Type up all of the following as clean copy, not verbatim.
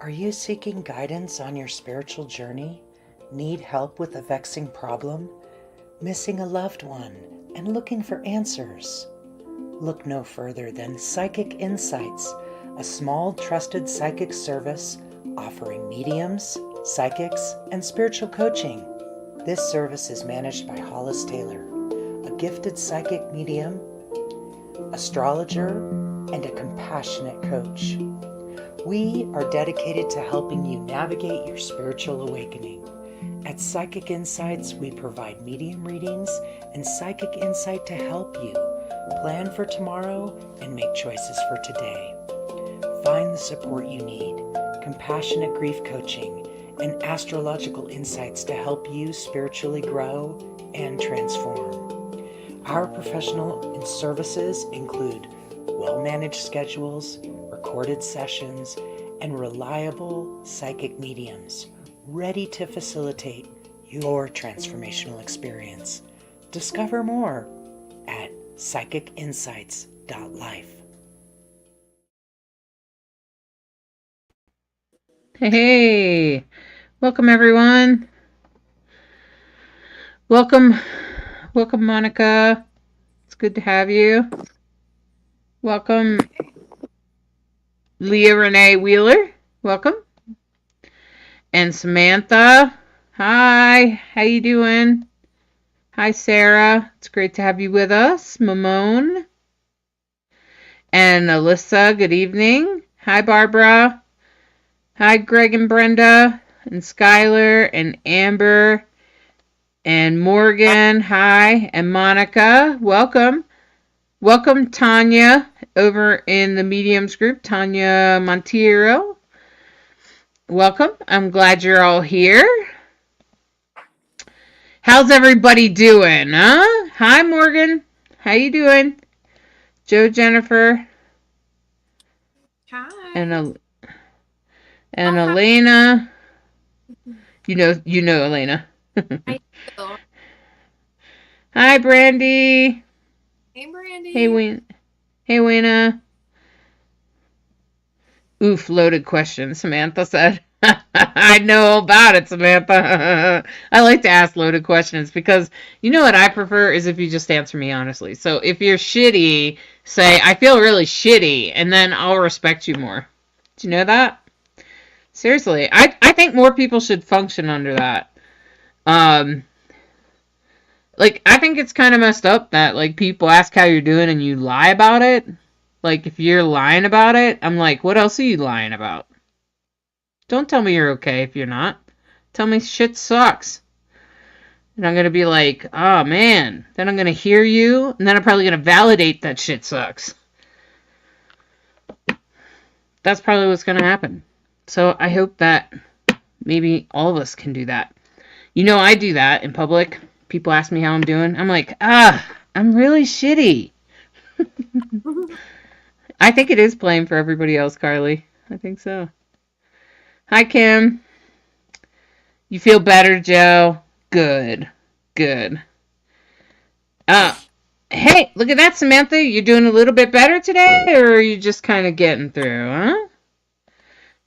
Are you seeking guidance on your spiritual journey? Need help with a vexing problem? Missing a loved one and looking for answers? Look no further than Psychic Insights, a small trusted psychic service offering mediums, psychics, and spiritual coaching. This service is managed by Hollis Taylor, a gifted psychic medium, astrologer, and a compassionate coach. We are dedicated to helping you navigate your spiritual awakening. At Psychic Insights, we provide medium readings and psychic insight to help you plan for tomorrow and make choices for today. Find the support you need, compassionate grief coaching, and astrological insights to help you spiritually grow and transform. Our professional services include well-managed schedules, recorded sessions, and reliable psychic mediums ready to facilitate your transformational experience. Discover more at psychicinsights.life. Hey, welcome everyone. Welcome Monica. It's good to have you. Welcome Leah Renee Wheeler. Welcome. And Samantha. Hi, how you doing? Hi Sarah. It's great to have you with us. Mamone. And Alyssa, good evening. Hi Barbara. Hi Greg and Brenda and Skylar and Amber and Morgan. Hi, and Monica. Welcome. Welcome Tanya over in the mediums group, Tanya Montiero. Welcome. I'm glad you're all here. How's everybody doing, huh? Hi Morgan. How you doing? Joe, Jennifer. Hi. And Elena. You know Elena. I do. Hi Brandy. Hey Brandy. Hey Wena. Oof, loaded question, Samantha said. I know about it, Samantha. I like to ask loaded questions because you know what I prefer is if you just answer me honestly. So if you're shitty, say, I feel really shitty, and then I'll respect you more. Do you know that? Seriously, I think more people should function under that. Like, I think it's kind of messed up that, like, people ask how you're doing and you lie about it. Like, if you're lying about it, I'm like, what else are you lying about? Don't tell me you're okay if you're not. Tell me shit sucks. And I'm going to be like, oh, man. Then I'm going to hear you, and then I'm probably going to validate that shit sucks. That's probably what's going to happen. So I hope that maybe all of us can do that. You know, I do that in public. People ask me how I'm doing. I'm like, I'm really shitty. I think it is playing for everybody else, Carly. I think so. Hi, Kim. You feel better, Joe? Good. Hey, look at that, Samantha. You're doing a little bit better today, or are you just kind of getting through, huh?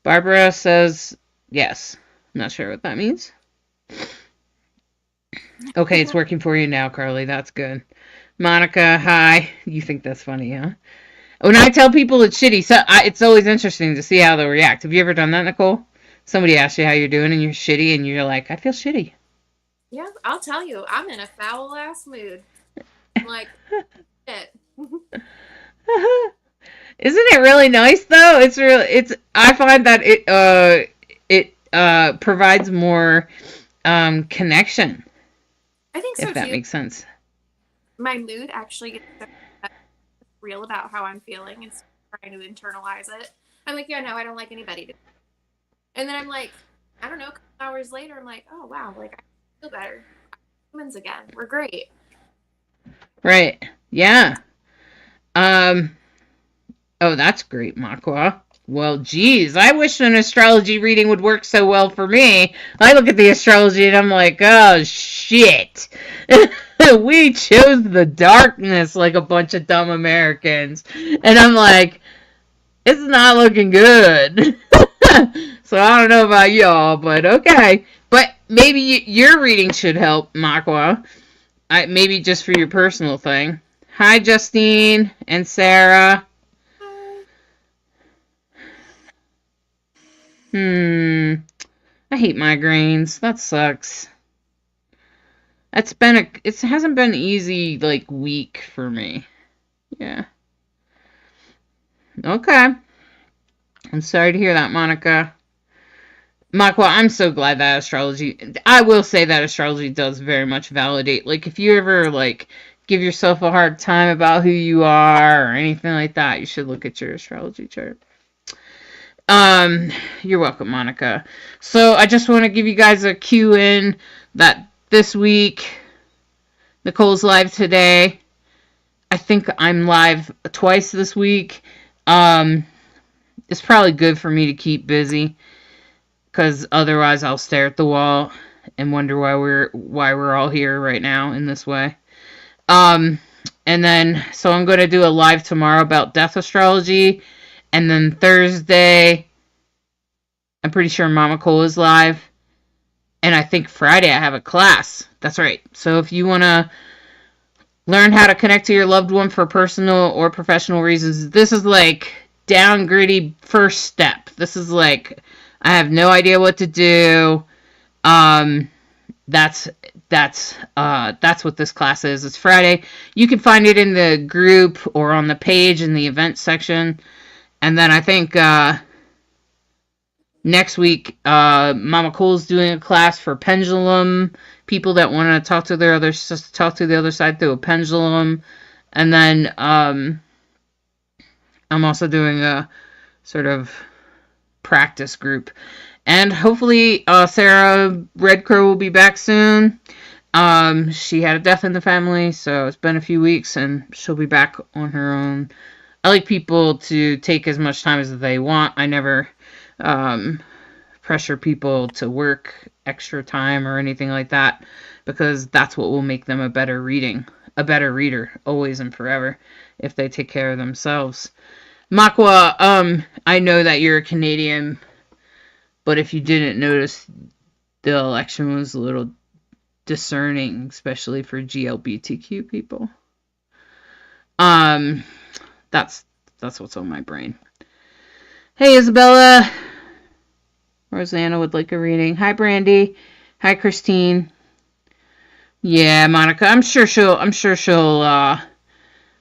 Barbara says yes. I'm not sure what that means. Okay, it's working for you now, Carly. That's good. Monica, hi. You think that's funny, huh? When I tell people it's shitty, it's always interesting to see how they'll react. Have you ever done that, Nicole? Somebody asks you how you're doing and you're shitty and you're like, I feel shitty. Yeah, I'll tell you. I'm in a foul-ass mood. I'm like, shit. Isn't it really nice, though? I find that it provides more connection. I think so, if that too. Makes sense. My mood actually gets real about how I'm feeling and trying to internalize it. I'm like, yeah, no, I don't like anybody. And then I'm like, I don't know, a couple hours later, I'm like, oh, wow, like, I feel better. Humans again. We're great. Right. Yeah. Oh, that's great, Makwa. Well, geez, I wish an astrology reading would work so well for me. I look at the astrology and I'm like, oh, shit. We chose the darkness like a bunch of dumb Americans. And I'm like, it's not looking good. So I don't know about y'all, but okay. But maybe your reading should help, Makwa. Maybe just for your personal thing. Hi, Justine and Sarah. I hate migraines. That sucks. It hasn't been an easy like week for me. Yeah. Okay. I'm sorry to hear that, Monica. Makwa, I'm so glad that I will say that astrology does very much validate. Like, if you ever, like, give yourself a hard time about who you are or anything like that, you should look at your astrology chart. You're welcome, Monica. So, I just want to give you guys a cue in that this week, Nicole's live today. I think I'm live twice this week. It's probably good for me to keep busy, because otherwise I'll stare at the wall and wonder why we're all here right now in this way. And then so I'm going to do a live tomorrow about death astrology, and then Thursday I'm pretty sure Mama Cole is live, and I think Friday I have a class. That's right. So if you want to learn how to connect to your loved one for personal or professional reasons, this is like down gritty first step. This is like, I have no idea what to do. That's what this class is. It's Friday. You can find it in the group or on the page in the event section. And then I think next week, Mama Cole's doing a class for pendulum people that want to talk to the other side through a pendulum. And then I'm also doing a sort of practice group. And hopefully Sarah Red Crow will be back soon. She had a death in the family, so it's been a few weeks, and she'll be back on her own. I like people to take as much time as they want. I never pressure people to work extra time or anything like that, because that's what will make them a better reader, always and forever, if they take care of themselves. Makwa, I know that you're a Canadian, but if you didn't notice, the election was a little discerning, especially for GLBTQ people. That's what's on my brain. Hey, Isabella. Rosanna would like a reading. Hi, Brandy. Hi, Christine. Yeah, Monica. I'm sure she'll.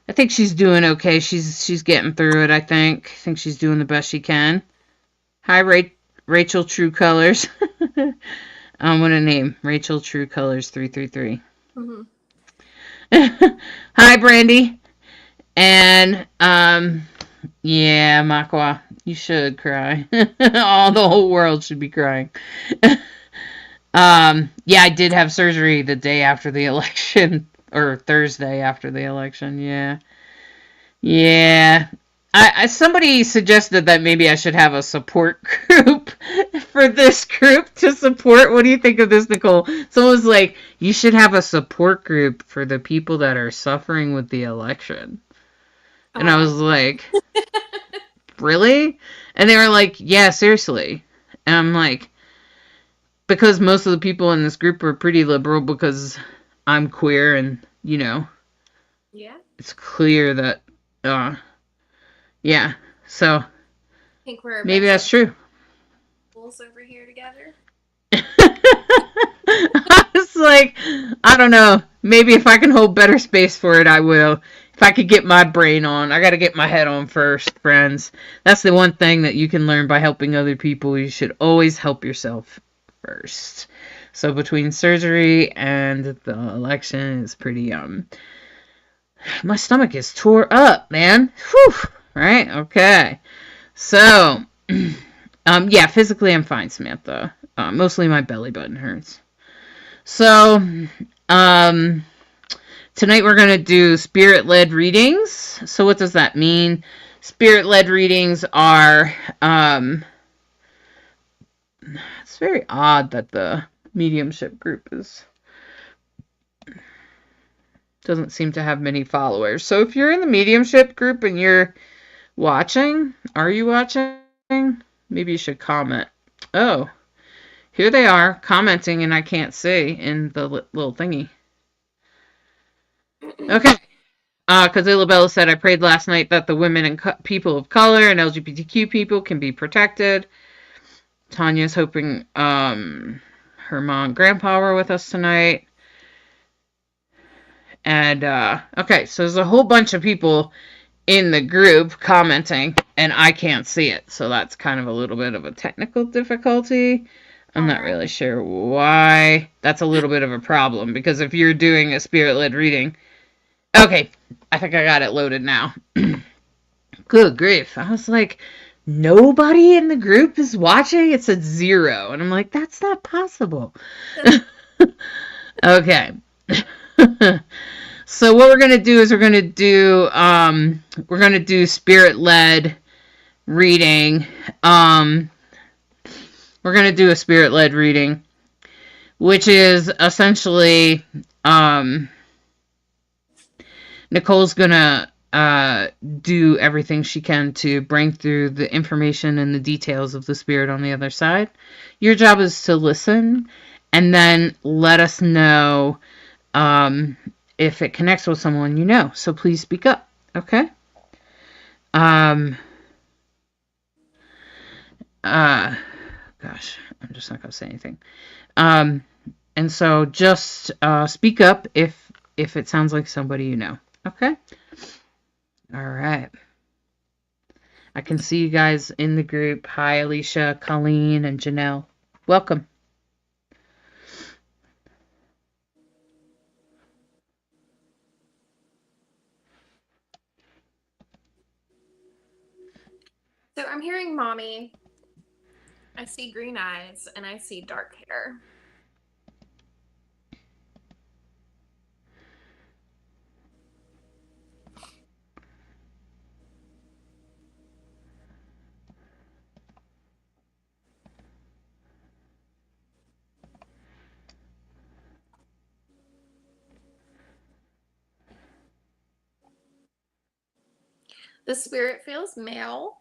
I think she's doing okay. She's getting through it. I think she's doing the best she can. Hi, Rachel True Colors. I'm gonna name Rachel True Colors 333. Mm-hmm. Hi, Brandy. And yeah, Makwa, you should cry. The whole world should be crying. Yeah, I did have surgery the day after the election, or Thursday after the election. Yeah. Somebody suggested that maybe I should have a support group for this group to support. What do you think of this, Nicole? Someone was like, you should have a support group for the people that are suffering with the election. And I was like, really? And they were like, yeah, seriously. And I'm like, because most of the people in this group are pretty liberal, because I'm queer, and, yeah, it's clear that, yeah, so I think we're maybe that's true. Over here together. I was like, I don't know. Maybe if I can hold better space for it, I will. If I could get my brain on. I got to get my head on first, friends. That's the one thing that you can learn by helping other people. You should always help yourself first. So between surgery and the election, it's pretty, my stomach is tore up, man. Whew. Right? Okay. So, yeah, physically I'm fine, Samantha. Mostly my belly button hurts. So, tonight we're going to do spirit-led readings. So what does that mean? Spirit-led readings are, it's very odd that the mediumship group doesn't seem to have many followers. So if you're in the mediumship group and you're watching, are you watching? Maybe you should comment. Oh, here they are commenting, and I can't see in the little thingy. Okay. Because Isabella said, I prayed last night that the women and people of color and LGBTQ people can be protected. Tanya's hoping her mom and grandpa were with us tonight. And, okay, so there's a whole bunch of people in the group commenting, and I can't see it. So that's kind of a little bit of a technical difficulty. I'm not really sure why. That's a little bit of a problem, because if you're doing a spirit-led reading... Okay, I think I got it loaded now. Good grief. I was like, nobody in the group is watching? It said 0. And I'm like, that's not possible. Okay. So what we're going to do is we're going to do spirit-led reading. We're going to do a spirit-led reading, which is essentially Nicole's going to do everything she can to bring through the information and the details of the spirit on the other side. Your job is to listen and then let us know if it connects with someone you know. So please speak up, okay? Gosh, I'm just not going to say anything. And so just speak up if it sounds like somebody you know, okay? All right. I can see you guys in the group. Hi, Alicia, Colleen, and Janelle. Welcome. So I'm hearing mommy. I see green eyes and I see dark hair. The spirit feels male.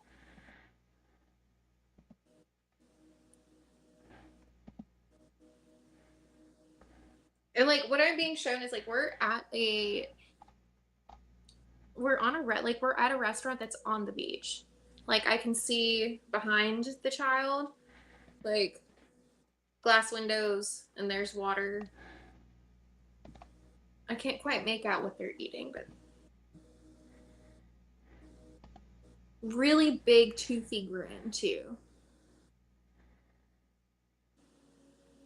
And like what I'm being shown is like we're at a restaurant that's on the beach. Like I can see behind the child, like glass windows, and there's water. I can't quite make out what they're eating, but really big toothy grin too.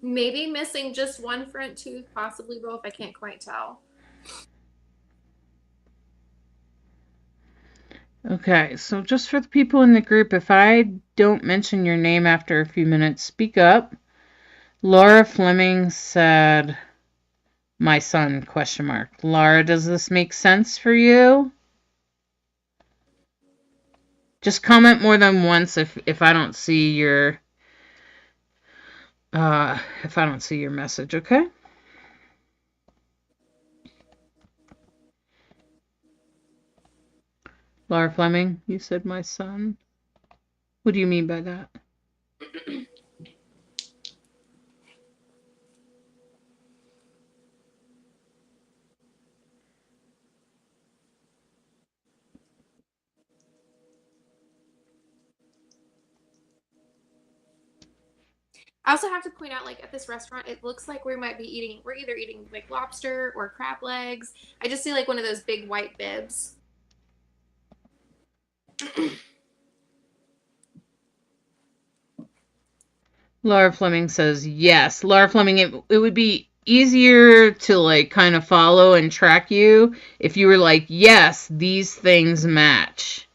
Maybe missing just one front tooth, possibly both. I can't quite tell. Okay, so just for the people in the group, if I don't mention your name after a few minutes, speak up. Laura Fleming said, my son, question mark. Laura, does this make sense for you? Just comment more than once if I don't see your message, okay? Laura Fleming, you said my son. What do you mean by that? I also have to point out, like at this restaurant, it looks like we're either eating like lobster or crab legs. I just see like one of those big white bibs. Laura Fleming says yes. Laura Fleming, it would be easier to like kind of follow and track you if you were like, yes, these things match.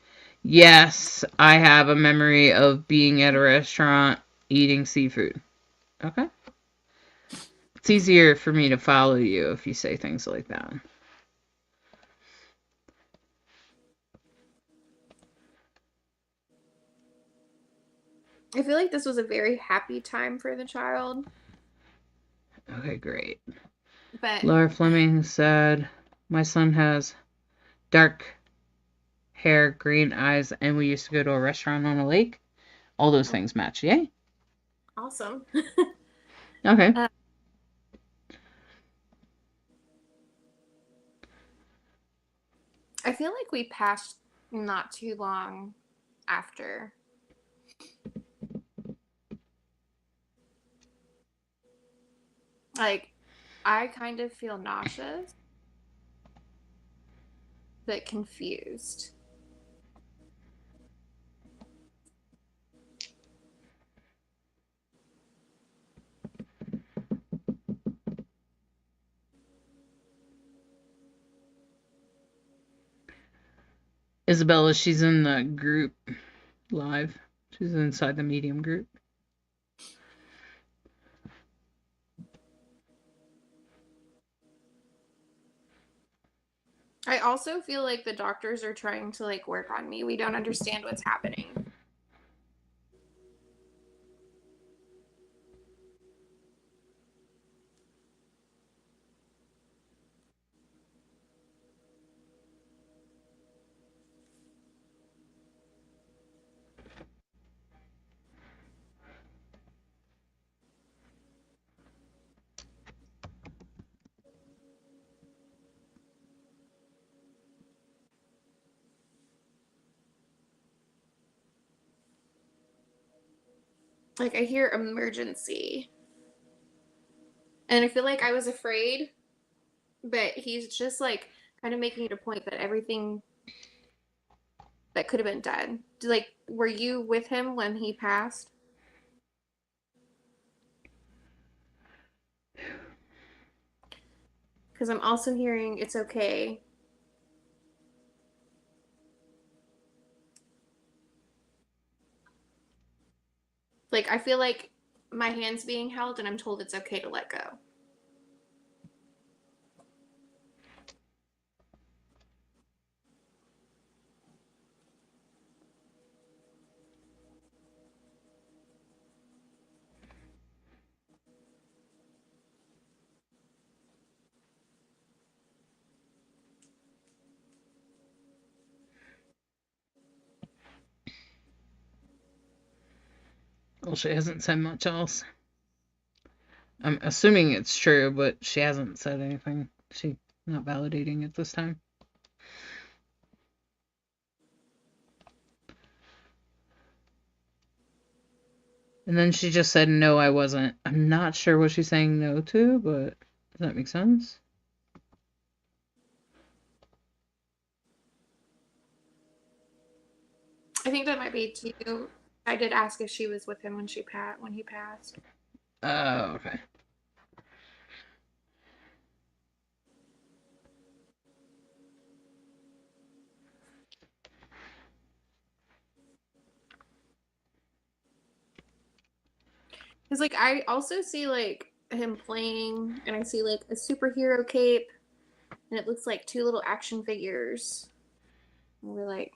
Yes, I have a memory of being at a restaurant eating seafood. Okay? It's easier for me to follow you if you say things like that. I feel like this was a very happy time for the child. Okay, great. But Laura Fleming said, my son has dark hair, green eyes, and we used to go to a restaurant on a lake. All those things match. Yay. Awesome. Okay. Uh, I feel like we passed not too long after. Like, I kind of feel nauseous, but confused. Isabella, she's in the group live. She's inside the medium group. I also feel like the doctors are trying to like work on me. We don't understand what's happening. Like I hear emergency. And I feel like I was afraid, but he's just like kind of making it a point that everything that could have been done. Like, were you with him when he passed? Because I'm also hearing it's okay. Like, I feel like my hand's being held and I'm told it's okay to let go. Well, she hasn't said much else. I'm assuming it's true, but she hasn't said anything. She's not validating it this time. And then she just said, no, I wasn't. I'm not sure what she's saying no to, but does that make sense? I think that might be too. I did ask if she was with him when he passed. Oh, okay. Because like I also see like him playing, and I see like a superhero cape, and it looks like two little action figures. And we're like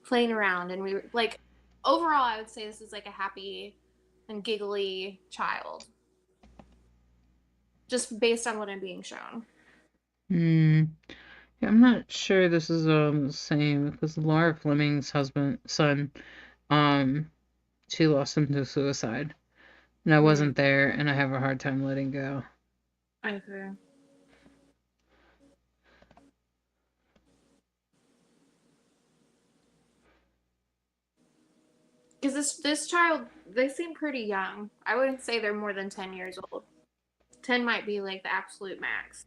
playing around, and we were like overall, I would say this is like a happy and giggly child, just based on what I'm being shown. Hmm. Yeah, I'm not sure this is the same because Laura Fleming's son, um, she lost him to suicide. And I Mm, wasn't there, and I have a hard time letting go. okay. Because this child, they seem pretty young. I wouldn't say they're more than 10 years old. 10 might be like the absolute max.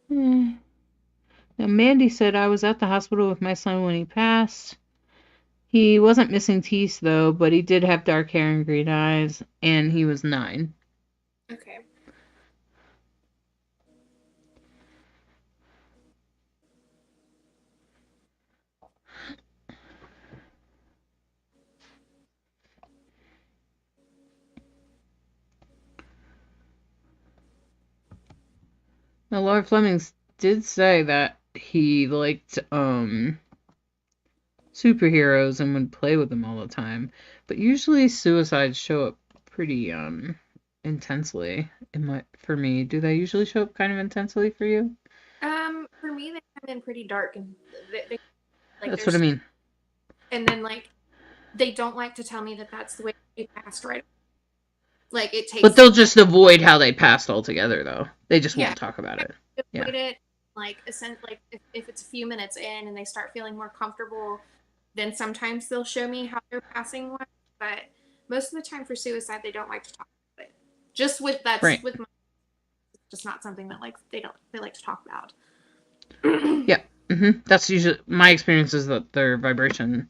Hmm. Now, Mandy said I was at the hospital with my son when he passed. He wasn't missing teeth, though, but he did have dark hair and green eyes, and he was 9. Okay. Now, Laura Fleming did say that he liked superheroes and would play with them all the time, but usually suicides show up pretty intensely. For me, do they usually show up kind of intensely for you? For me, they come in pretty dark, and they like That's what I there's, mean. and then like they don't like to tell me that that's the way they passed right. Like it But takes, they'll just avoid how they passed altogether, though. They just yeah, won't talk about it. Yeah. avoid it. Like like if it's a few minutes in and they start feeling more comfortable, then sometimes they'll show me how they're passing one. But most of the time for suicide, they don't like to talk about it. Just with Right. with my, just not something that like they like to talk about. Yeah. That's usually my experience is that their vibration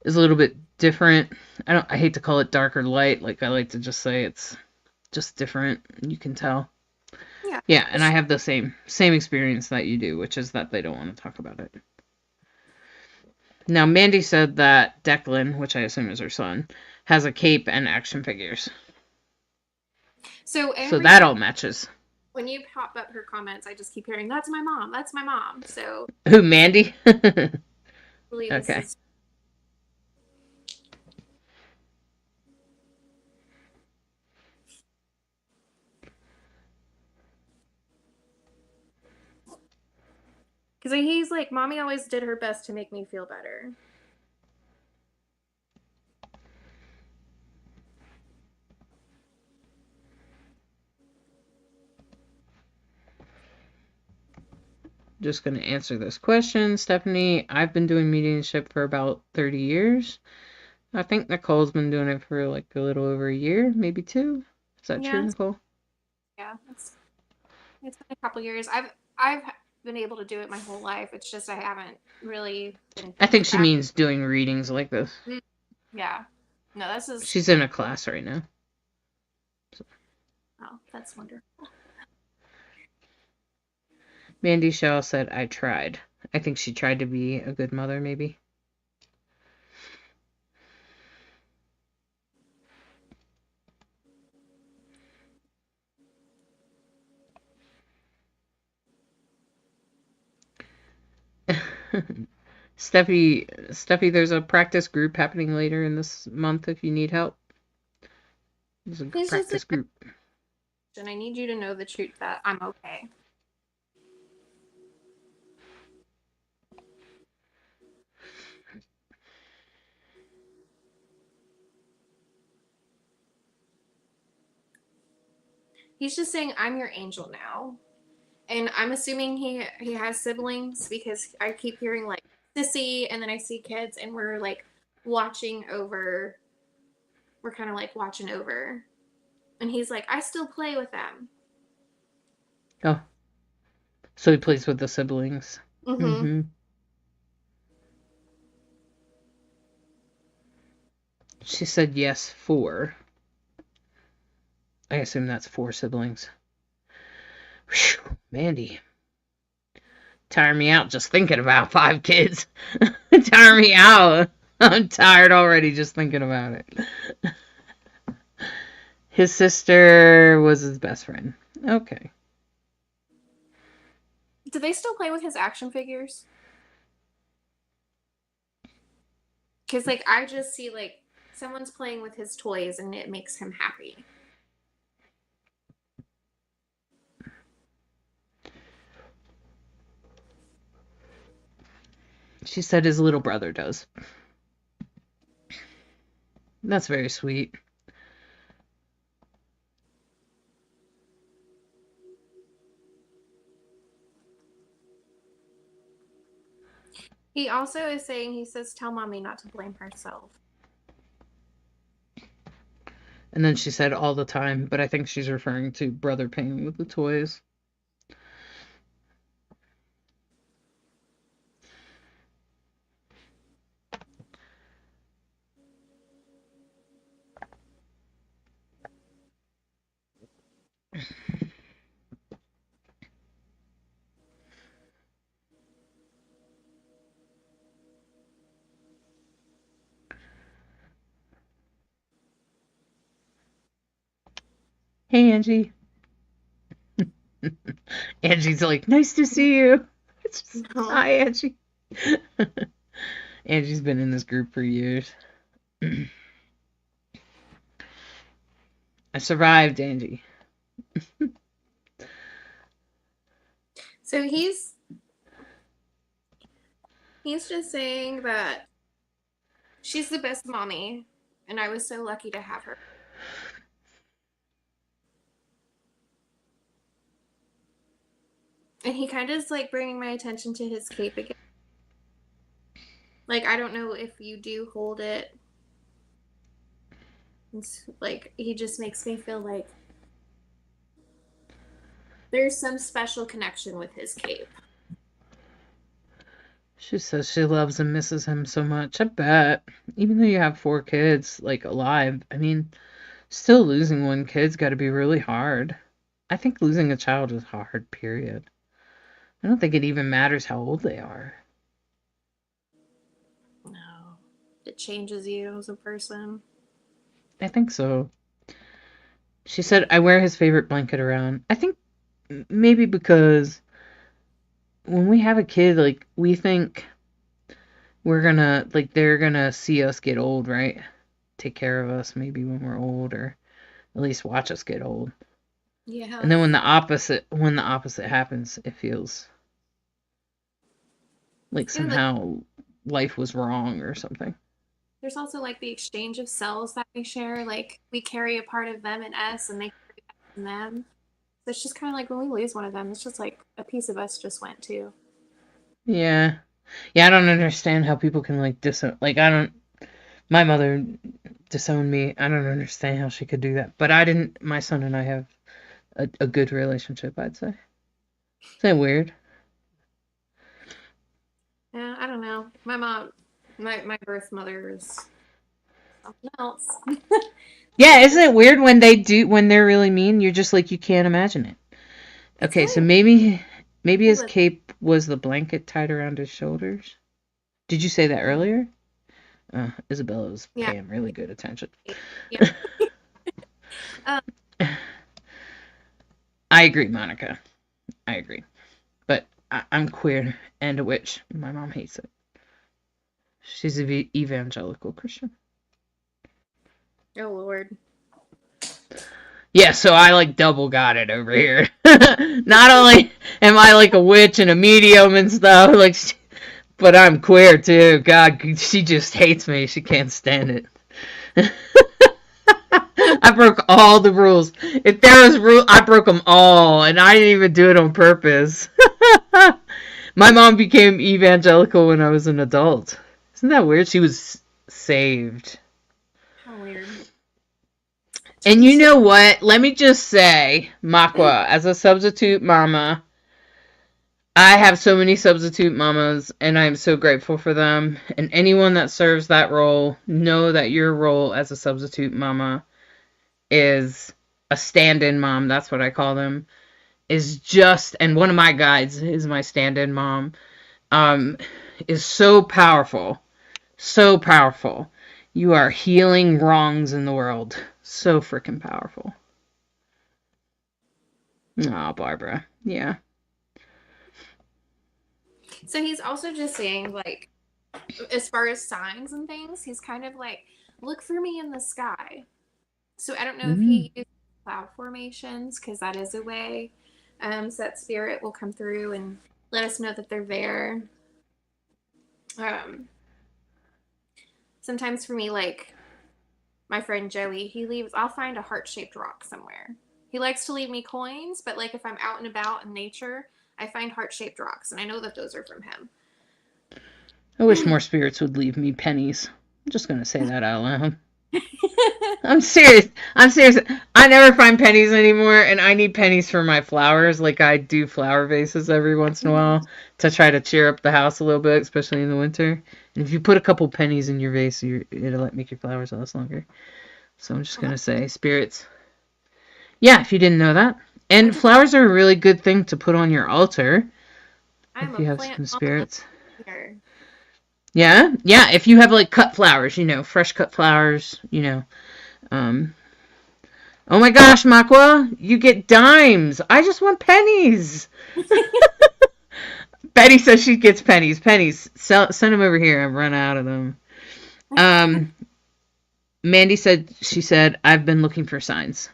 is a little bit different. I hate to call it dark or light. Like I like to just say it's just different. You can tell. Yeah. Yeah, and I have the same experience that you do, which is that they don't want to talk about it. Now, Mandy said that Declan, which I assume is her son, has a cape and action figures. So So that all matches. When you pop up her comments, I just keep hearing, "That's my mom. That's my mom." So Who, Mandy? I believe this Okay. is. Because he's like, "Mommy always did her best to make me feel better." Just going to answer this question. Stephanie, I've been doing mediumship for about 30 years. I think Nicole's been doing it for like a little over a year, maybe 2. Is that true, Nicole? Yeah, it's been a couple years. I've been able to do it my whole life. It's just I haven't really been. I think she means doing readings like this. Yeah. No, this is. She's in a class right now. So. Oh, that's wonderful. Mandy Shaw said, I tried. I think she tried to be a good mother, maybe. Steffi, there's a practice group happening later in this month if you need help. There's a practice group. And I need you to know the truth that I'm okay. He's just saying, I'm your angel now. And I'm assuming he has siblings because I keep hearing like sissy, and then I see kids, and we're like watching over. We're kind of like watching over. And he's like, I still play with them. Oh. So he plays with the siblings. Mm-hmm. She said yes, 4. I assume that's 4 siblings. Whew, Mandy. Tire me out just thinking about 5 kids. Tire me out. I'm tired already just thinking about it. His sister was his best friend. Okay. Do they still play with his action figures? Because like I just see like someone's playing with his toys and it makes him happy. She said his little brother does. That's very sweet. He also is saying, he says, tell mommy not to blame herself. And then she said all the time, but I think she's referring to brother playing with the toys. Hey, Angie. Angie's like, nice to see you. Hi, Angie. Angie's been in this group for years. I survived, Angie. So he's He's just saying that she's the best mommy, and I was so lucky to have her. And he kind of is like bringing my attention to his cape again. Like, I don't know if you do hold it. It's like, he just makes me feel like there's some special connection with his cape. She says she loves and misses him so much. I bet. Even though you have 4 kids, like, alive, I mean, still losing one kid's got to be really hard. I think losing a child is hard, period. I don't think it even matters how old they are. No. It changes you as a person. I think so. She said, I wear his favorite blanket around. I think maybe because when we have a kid, like, we think we're gonna, like, they're gonna see us get old, right? Take care of us maybe when we're old, or at least watch us get old. Yeah. And then when the opposite happens, it feels like somehow life was wrong or something. There's also like the exchange of cells that we share. Like, we carry a part of them in us, and they carry us in them. So it's just kind of like when we lose one of them, it's just like a piece of us just went too. Yeah. Yeah, I don't understand how people can, like, my mother disowned me. I don't understand how she could do that. But my son and I have a good relationship, I'd say. Is that weird? Yeah, I don't know. My mom, my birth mother is something else. Yeah, isn't it weird when they're really mean? You're just like, you can't imagine it. Okay, so maybe his cape was the blanket tied around his shoulders. Did you say that earlier? Isabella was paying really good attention. Yeah. I agree, Monica. I agree. But I'm queer and a witch. My mom hates it. She's an evangelical Christian. Oh, Lord. Yeah, so I, like, double got it over here. Not only am I, like, a witch and a medium and stuff, like, but I'm queer, too. God, she just hates me. She can't stand it. I broke all the rules. If there was rules, I broke them all, and I didn't even do it on purpose. My mom became evangelical when I was an adult. Isn't that weird? She was saved. How weird. And you know what? Let me just say, Makwa, as a substitute mama, I have so many substitute mamas, and I am so grateful for them. And anyone that serves that role, know that your role as a substitute mama is a stand-in mom. That's what I call them. Is just, and one of my guides is my stand-in mom, is so powerful. So powerful. You are healing wrongs in the world. So freaking powerful. Aw, Barbara. Yeah. So he's also just saying, like, as far as signs and things, he's kind of like, look for me in the sky. So I don't know if he uses cloud formations, because that is a way so that spirit will come through and let us know that they're there. Sometimes for me, like, my friend Joey, I'll find a heart-shaped rock somewhere. He likes to leave me coins, but, like, if I'm out and about in nature, I find heart-shaped rocks, and I know that those are from him. I wish more spirits would leave me pennies. I'm just going to say that out loud. I'm serious. I never find pennies anymore, and I need pennies for my flowers. Like, I do flower vases every once in a while to try to cheer up the house a little bit, especially in the winter. And if you put a couple pennies in your vase, it'll make your flowers last longer. So I'm just going to say, spirits. Yeah, if you didn't know that. And flowers are a really good thing to put on your altar. If you have some spirits. Yeah, if you have, like, cut flowers, fresh cut flowers, Oh my gosh, Makwa, you get dimes. I just want pennies. Betty says she gets pennies. Send them over here. I've run out of them. Mandy said, I've been looking for signs.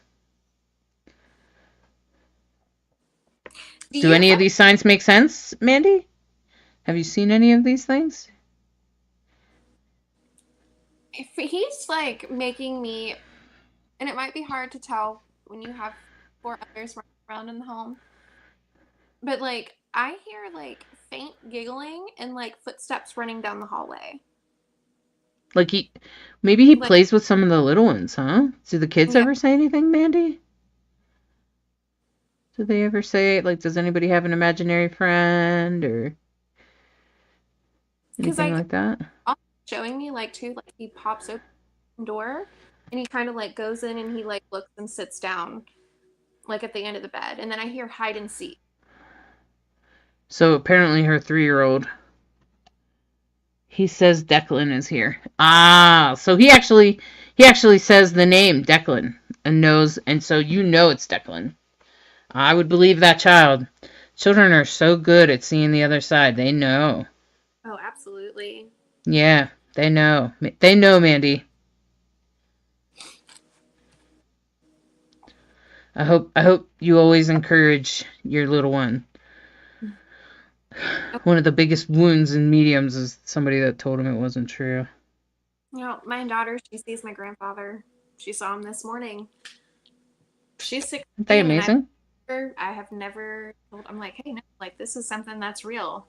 Do any of these signs make sense, Mandy? Have you seen any of these things? If he's like making me, and it might be hard to tell when you have four others running around in the home, but like I hear like faint giggling and like footsteps running down the hallway. Like maybe he Like, plays with some of the little ones, huh? Do the kids yeah, ever say anything, Mandy? Do they ever say, like, does anybody have an imaginary friend or because anything like like that? also showing me like too, like he pops open the door and he kind of like goes in and he like looks and sits down like at the end of the bed, and then I hear hide and seek. So apparently her 3-year-old, he says Declan is here. Ah, so he actually says the name Declan and knows, and so you know it's Declan. I would believe that child. Children are so good at seeing the other side. They know. Oh, absolutely. Yeah, they know. They know, Mandy. I hope you always encourage your little one. One of the biggest wounds in mediums is somebody that told him it wasn't true. You know, my daughter, she sees my grandfather. She saw him this morning. She's Aren't they 16, and amazing? I have never told. I'm like, hey, no, like this is something that's real.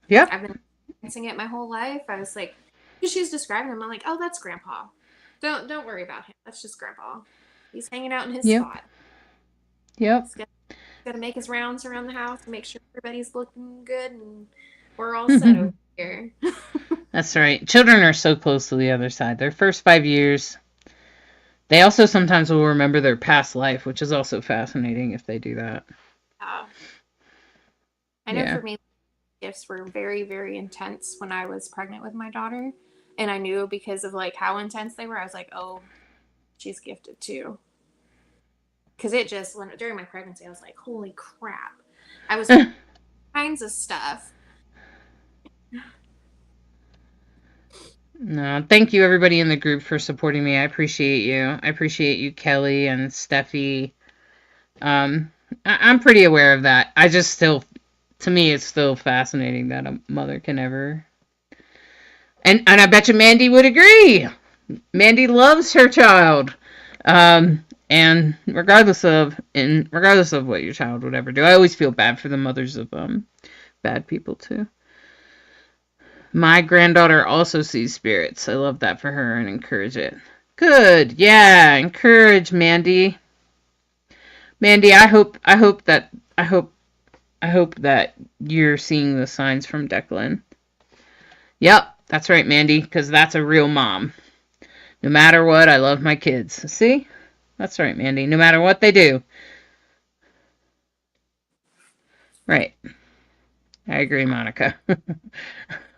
Yep. I've been experiencing it my whole life. I was like, because she's describing him. I'm like, oh, that's Grandpa. Don't worry about him. That's just Grandpa. He's hanging out in his Yep. spot. Yep. He's got to make his rounds around the house and make sure everybody's looking good, and we're all set over here. That's right. Children are so close to the other side. Their first 5 years. They also sometimes will remember their past life, which is also fascinating if they do that. I know Yeah. for me, gifts were very, very intense when I was pregnant with my daughter. And I knew because of like how intense they were, I was like, oh, she's gifted too. Because it just, when during my pregnancy, I was like, holy crap. I was kinds of stuff. No, thank you everybody in the group for supporting me. I appreciate you. I appreciate you, Kelly and Steffi. I'm pretty aware of that. I just still, to me, it's still fascinating that a mother can ever. And I bet you Mandy would agree. Mandy loves her child. And regardless of what your child would ever do, I always feel bad for the mothers of bad people too. My granddaughter also sees spirits. I love that for her and encourage it. Good. Yeah, encourage Mandy. Mandy, I hope that you're seeing the signs from Declan. Yep, that's right, Mandy, because that's a real mom. No matter what, I love my kids. See? That's right, Mandy. No matter what they do. Right. I agree, Monica.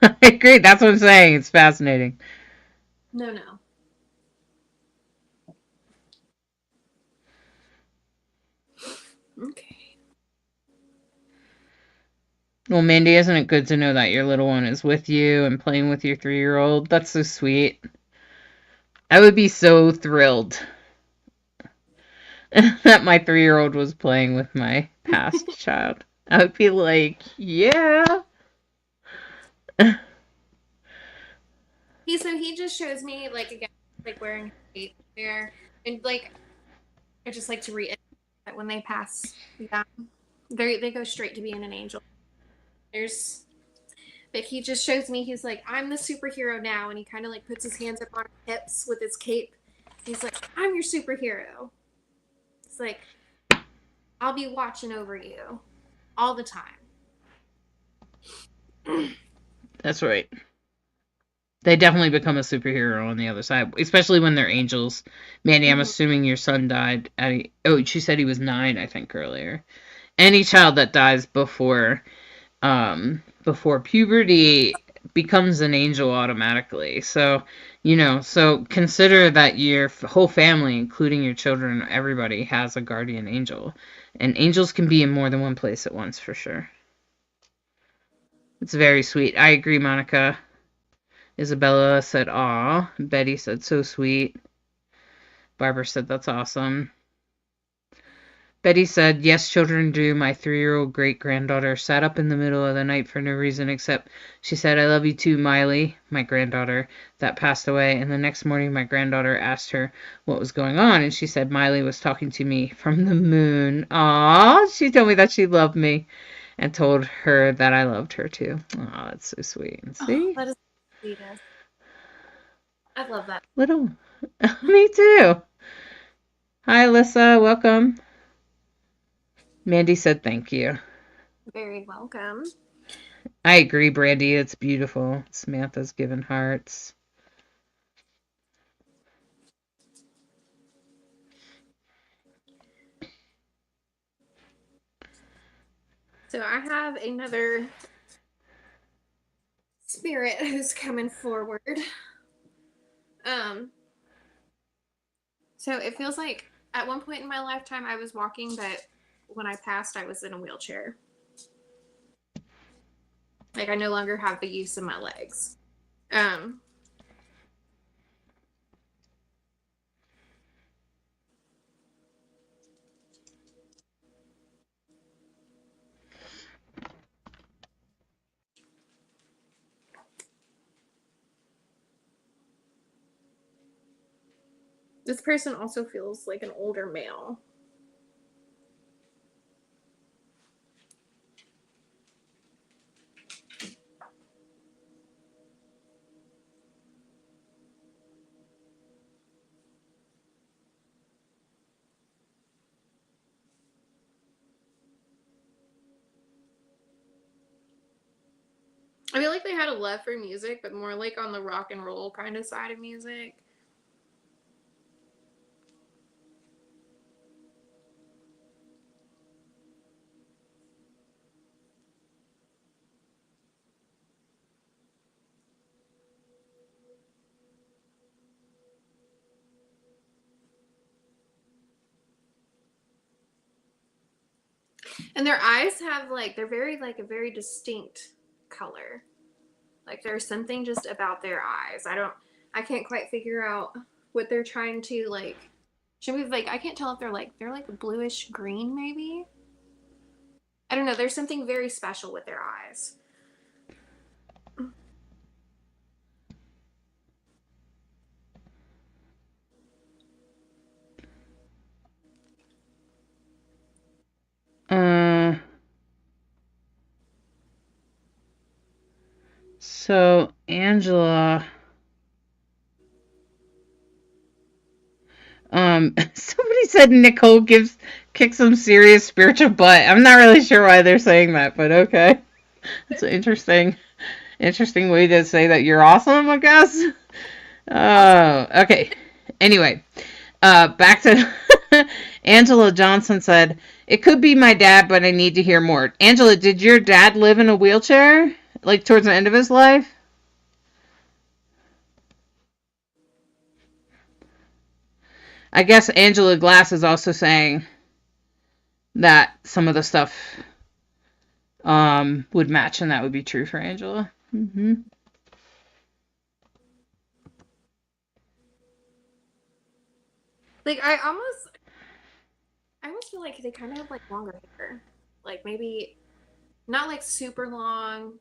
I agree. That's what I'm saying. It's fascinating. No, no. Okay. Well, Mandy, isn't it good to know that your little one is with you and playing with your 3-year-old? That's so sweet. I would be so thrilled that my 3-year-old was playing with my past child. I would be like, yeah. He just shows me like again like wearing a there, and like I just like to reiterate that when they pass, yeah, they go straight to being an angel. There's But he just shows me he's like, I'm the superhero now, and he kind of like puts his hands up on his hips with his cape. He's like, I'm your superhero. It's like, I'll be watching over you all the time. That's right. They definitely become a superhero on the other side, especially when they're angels. Mandy, I'm assuming your son died she said he was 9, I think, earlier. Any child that dies before puberty becomes an angel automatically. So, so consider that your whole family, including your children, everybody has a guardian angel. And angels can be in more than one place at once, for sure. It's very sweet. I agree, Monica. Isabella said, aw. Betty said, so sweet. Barbara said, that's awesome. Betty said, yes, children do. My 3-year-old great-granddaughter sat up in the middle of the night for no reason except she said, I love you too, Miley, my granddaughter that passed away. And the next morning, my granddaughter asked her what was going on. And she said, Miley was talking to me from the moon. Aw, she told me that she loved me and told her that I loved her too. Aw, that's so sweet. Oh, See? that is the sweetest. I love that. Little. Me too. Hi, Alyssa. Welcome. Mandy said thank you. Very welcome. I agree, Brandy. It's beautiful. Samantha's given hearts. So I have another spirit who's coming forward. So it feels like at one point in my lifetime I was walking, but when I passed, I was in a wheelchair. Like I no longer have the use of my legs. This person also feels like an older male. I feel like they had a love for music, but more like on the rock and roll kind of side of music. And their eyes have like, they're very like a very distinct color. Like there's something just about their eyes. I can't quite figure out what they're trying to like. Should we like, I can't tell if they're like bluish green maybe. I don't know. There's something very special with their eyes. So Angela, somebody said Nicole kicks some serious spiritual butt. I'm not really sure why they're saying that, but okay. It's an interesting way to say that you're awesome, I guess. Okay. Anyway, back to Angela Johnson said, it could be my dad, but I need to hear more. Angela, did your dad live in a wheelchair, like towards the end of his life? I guess Angela Glass is also saying that some of the stuff would match, and that would be true for Angela. Mm-hmm. Like I almost feel like they kind of have like longer hair. Like maybe not like super long,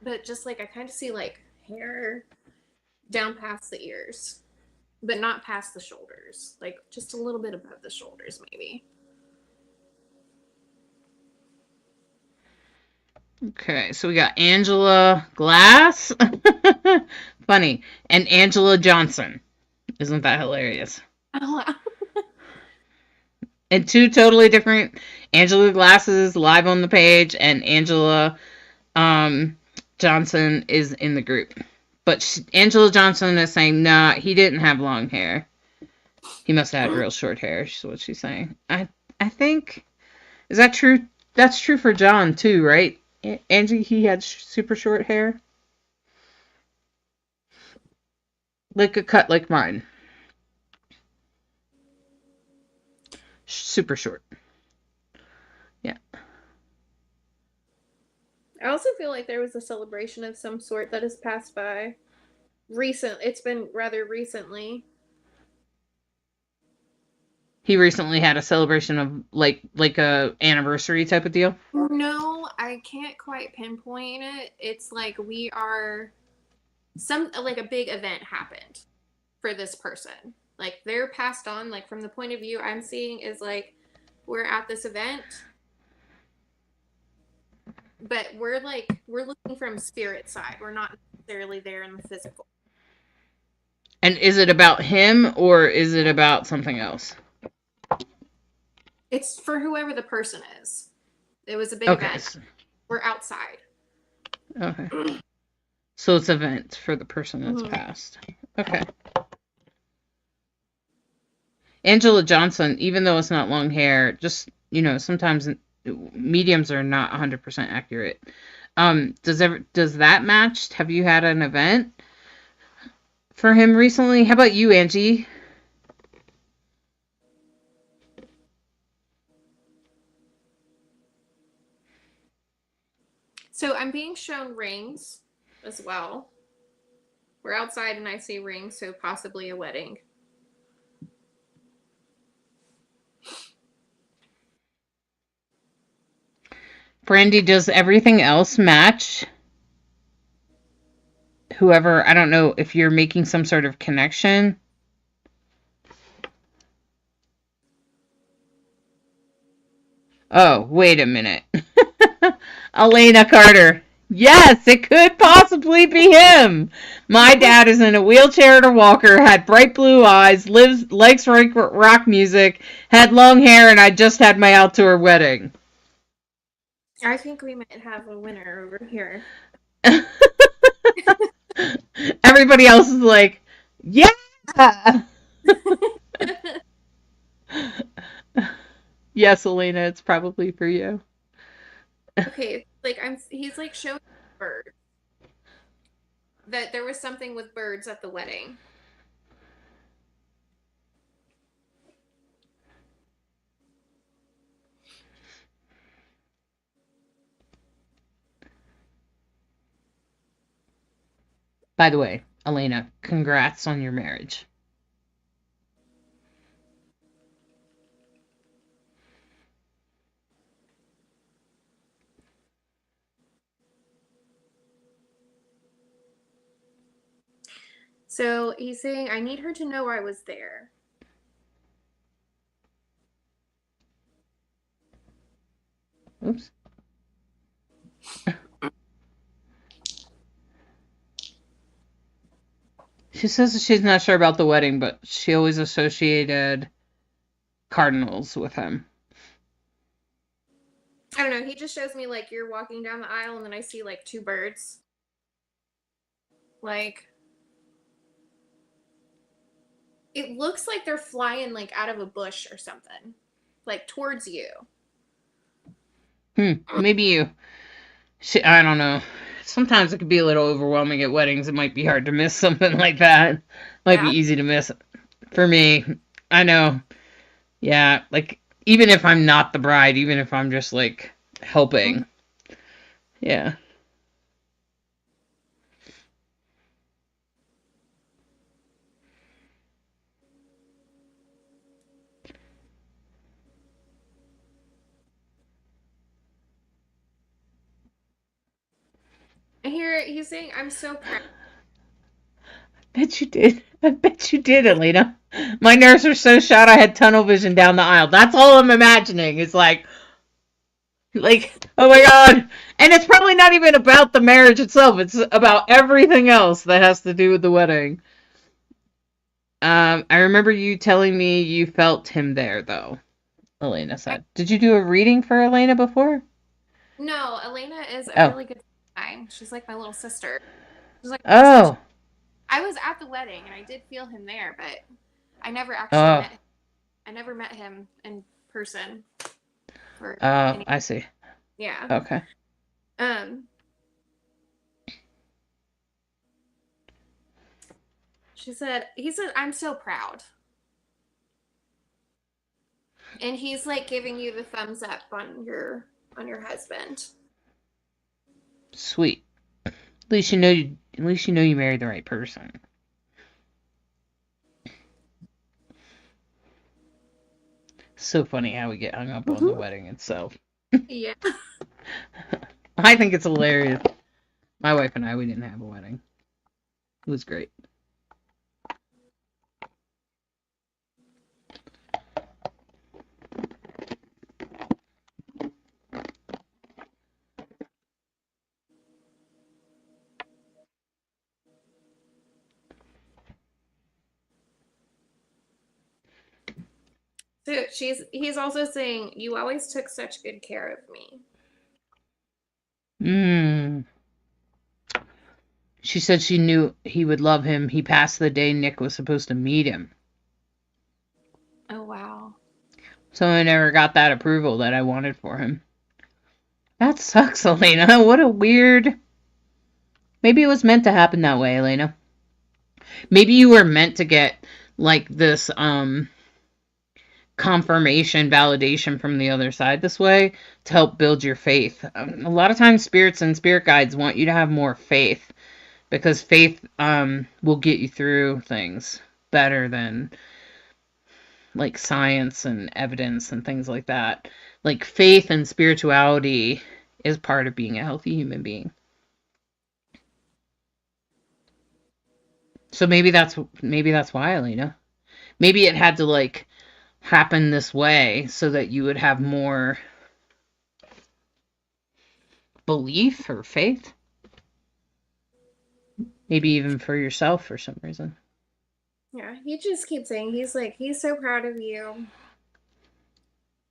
but just like I kind of see like hair down past the ears, but not past the shoulders. Like just a little bit above the shoulders, maybe. Okay, so we got Angela Glass, funny, and Angela Johnson. Isn't that hilarious? Oh, wow. And two totally different Angela Glasses live on the page, and Angela Johnson is in the group. But Angela Johnson is saying, nah, he didn't have long hair. He must have had real short hair, is what she's saying. I think, is that true? That's true for John, too, right? Angie, he had super short hair? Like a cut like mine. Super short. Yeah. I also feel like there was a celebration of some sort that has passed by. It's been rather recently. He recently had a celebration of like a anniversary type of deal. No, I can't quite pinpoint it. It's like like a big event happened for this person. Like they're passed on, like from the point of view I'm seeing is like we're at this event, but we're looking from spirit side. We're not necessarily there in the physical. And is it about him or is it about something else? It's for whoever the person is. It was a big Okay. event. We're outside. Okay. So it's event for the person that's Mhm. passed. Okay. Angela Johnson, even though it's not long hair, just, sometimes mediums are not 100% accurate. Does that match? Have you had an event for him recently? How about you, Angie? So I'm being shown rings as well. We're outside and I see rings, so possibly a wedding. Brandy, does everything else match? Whoever, I don't know if you're making some sort of connection. Oh, wait a minute. Elena Carter. Yes, it could possibly be him. My dad is in a wheelchair and a walker, had bright blue eyes, likes rock music, had long hair, and I just had my outdoor wedding. I think we might have a winner over here. Everybody else is like, yeah. Yes, Elena, it's probably for you. Okay, like he's like showing birds. That there was something with birds at the wedding. By the way, Elena, congrats on your marriage. So he's saying, I need her to know I was there. Oops. She says she's not sure about the wedding, but she always associated cardinals with him. I don't know. He just shows me like you're walking down the aisle and then I see like two birds. Like, it looks like they're flying like out of a bush or something, like towards you. Maybe you. I don't know. Sometimes it can be a little overwhelming at weddings. It might be hard to miss something like that. Might be Yeah. easy to miss. For me, I know. Yeah, like, even if I'm not the bride, even if I'm just, like, helping. Yeah. And here he's saying, I'm so proud. Bet you did. I bet you did, Elena. My nerves are so shot I had tunnel vision down the aisle. That's all I'm imagining. It's like, oh my god. And it's probably not even about the marriage itself. It's about everything else that has to do with the wedding. I remember you telling me you felt him there, though, Elena said. Did you do a reading for Elena before? No, Elena is a Oh. really good friend of mine. She's like my little sister. She's like my Oh. sister. I was at the wedding and I did feel him there, but I never actually met him. I never met him in person. I see. Yeah. Okay. He said, I'm so proud. And he's like giving you the thumbs up on your husband. Sweet. At least you know you married the right person. So funny how we get hung up on the wedding itself. Yeah. I think it's hilarious. My wife and I, we didn't have a wedding. It was great. So he's also saying, you always took such good care of me. Mm. She said she knew he would love him. He passed the day Nick was supposed to meet him. Oh, wow. So I never got that approval that I wanted for him. That sucks, Elena. What a weird... Maybe it was meant to happen that way, Elena. Maybe you were meant to get, like, this, confirmation, validation from the other side this way to help build your faith. A lot of times spirits and spirit guides want you to have more faith because faith will get you through things better than like science and evidence and things like that. Like faith and spirituality is part of being a healthy human being. So maybe that's why, Elena. Maybe it had to like happen this way so that you would have more belief or faith. Maybe even for yourself for some reason. Yeah, he just keeps saying, he's like, he's so proud of you.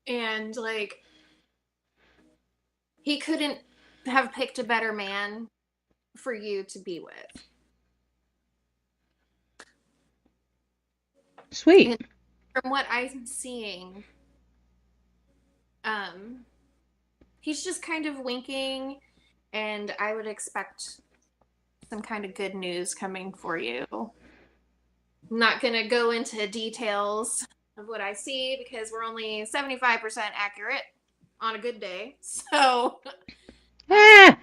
And like, he couldn't have picked a better man for you to be with. Sweet. And from what I'm seeing, he's just kind of winking, and I would expect some kind of good news coming for you. I'm not going to go into details of what I see because we're only 75% accurate on a good day. So, Ah!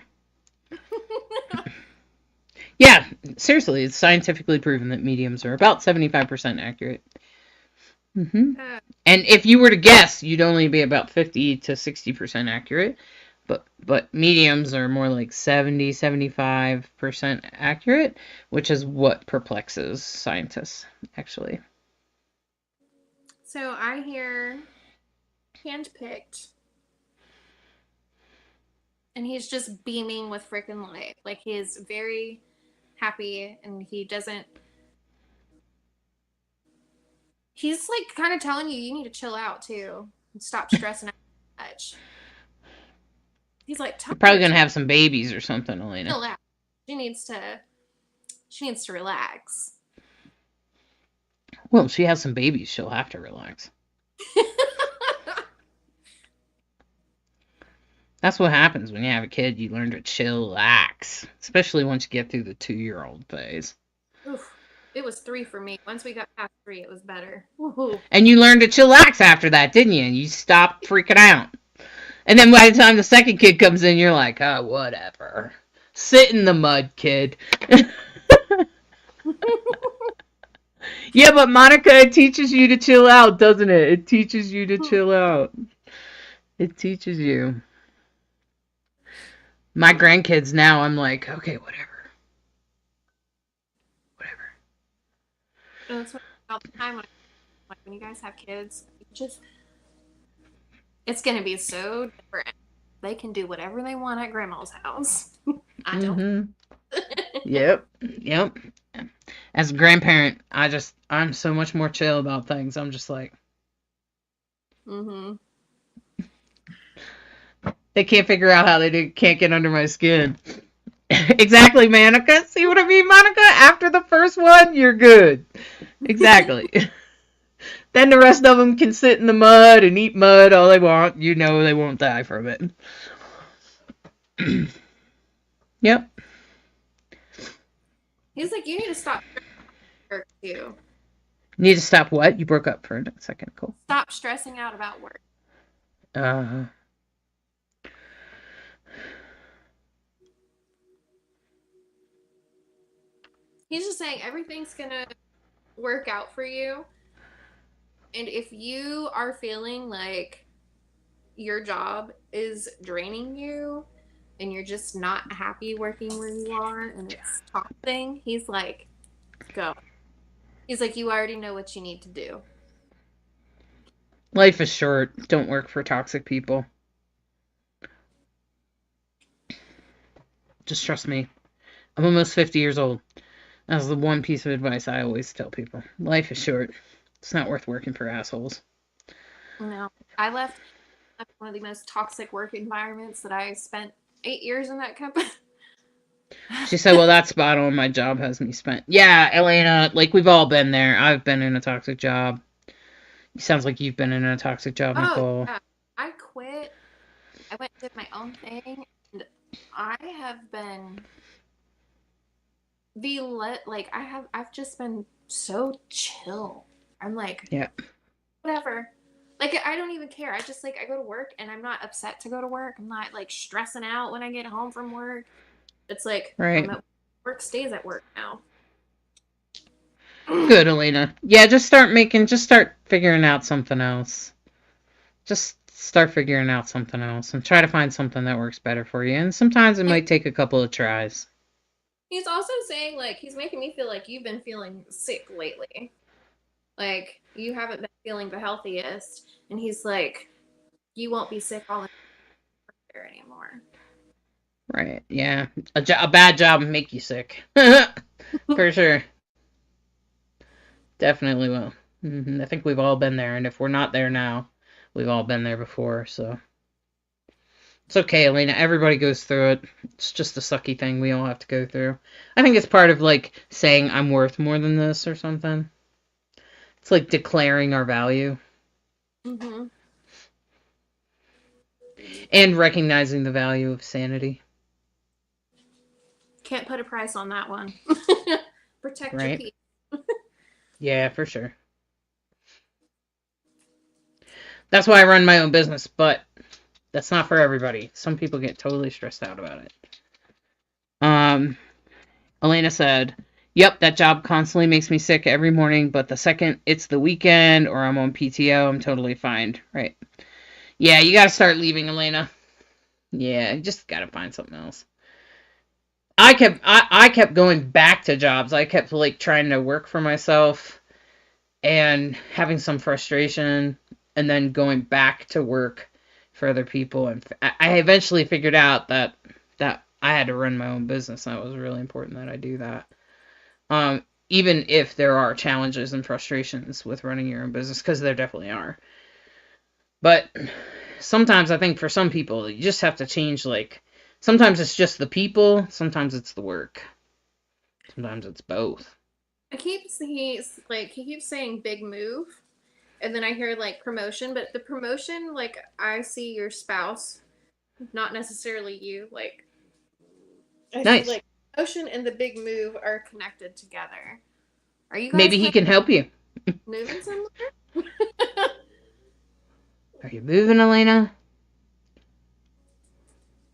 Yeah, seriously, it's scientifically proven that mediums are about 75% accurate. And if you were to guess, you'd only be about 50 to 60% accurate. But mediums are more like 70, 75% accurate, which is what perplexes scientists, actually. so I hear handpicked, and he's just beaming with freaking light. Like, he is very happy, and he's like kind of telling you need to chill out too and stop stressing out so much. He's like, tell You're probably her going to to have some babies or something, Elena. chill out. She needs to relax. Well, if she has some babies, she'll have to relax. That's what happens when you have a kid. You learn to chillax, especially once you get through the 2-year-old phase. Oof. It was 3 for me. Once we got past 3, it was better. Woo-hoo. And you learned to chillax after that, didn't you? You stopped freaking out. And then by the time the second kid comes in, you're like, oh, whatever. Sit in the mud, kid. Yeah, but Monica, it teaches you to chill out, doesn't it? It teaches you to chill out. It teaches you. My grandkids now, I'm like, okay, whatever. Whatever. That's what all the time when you guys have kids, it's gonna be so different. They can do whatever they want at grandma's house. I don't. Yep. Yep. As a grandparent, I'm so much more chill about things. I'm just like, they can't figure out how they can't get under my skin. Exactly, Monica. See what I mean, Monica? After the first one, you're good. Exactly. Then the rest of them can sit in the mud and eat mud all they want. You know they won't die from it. Yep. He's like, you need to stop work too. Need to stop what? You broke up for a second, Nicole. Stop stressing out about work. He's just saying everything's gonna work out for you. And if you are feeling like your job is draining you and you're just not happy working where you are and it's toxic, he's like, go. He's like, you already know what you need to do. Life is short. Don't work for toxic people. Just trust me. I'm almost 50 years old. That's the one piece of advice I always tell people. Life is short. It's not worth working for assholes. No, I left one of the most toxic work environments that I spent 8 years in that company. She said, well, that spot on my job has me spent. Yeah, Elena, like, we've all been there. I've been in a toxic job. It sounds like you've been in a toxic job, Oh, Nicole. yeah. I quit. I went and did my own thing. And I have been I've just been so chill. I'm like, Yeah. whatever. Like, I don't even care. I just, like, I go to work and I'm not upset to go to work. I'm not, like, stressing out when I get home from work. It's like, Right. I'm at work, stays at work now. Good, Elena. Yeah, just start figuring out something else. Just start figuring out something else and try to find something that works better for you. And sometimes it might take a couple of tries. He's also saying, like, he's making me feel like you've been feeling sick lately. Like, you haven't been feeling the healthiest. And he's like, you won't be sick all the time anymore. Right. Yeah. A bad job will make you sick. For sure. Definitely will. I think we've all been there. And if we're not there now, we've all been there before. So it's okay, Elena. Everybody goes through it. It's just a sucky thing we all have to go through. I think it's part of like saying I'm worth more than this or something. It's like declaring our value. Mm-hmm. And recognizing the value of sanity. Can't put a price on that one. Protect your Right? peace. Yeah, for sure. That's why I run my own business, but that's not for everybody. Some people get totally stressed out about it. Elena said, yep, that job constantly makes me sick every morning, but the second it's the weekend or I'm on PTO, I'm totally fine. Right. Yeah, you gotta start leaving, Elena. Yeah, you just gotta find something else. I kept going back to jobs. I kept like trying to work for myself and having some frustration and then going back to work for other people. And I eventually figured out that I had to run my own business. And it was really important that I do that. Even if there are challenges and frustrations with running your own business, because there definitely are. But sometimes I think for some people, you just have to change, like, sometimes it's just the people, sometimes it's the work. Sometimes it's both. He keeps saying big move, and then I hear like promotion, but the promotion, like, I see your spouse, not necessarily you. Like, I see Nice. like promotion and the big move are connected together. Are you guys Maybe he can help you. moving somewhere? Are you moving, Elena?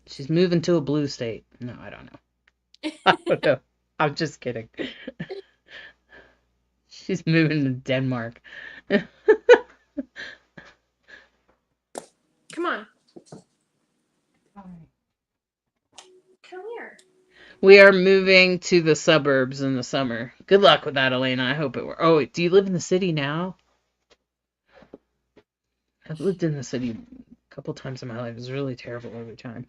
She's moving to a blue state. No, I don't know. I don't know. I'm just kidding. She's moving to Denmark. Come on. Come here. We are moving to the suburbs in the summer. Good luck with that, Elena. I hope it works. Oh, do you live in the city now? I've lived in the city a couple times in my life. It was really terrible every time.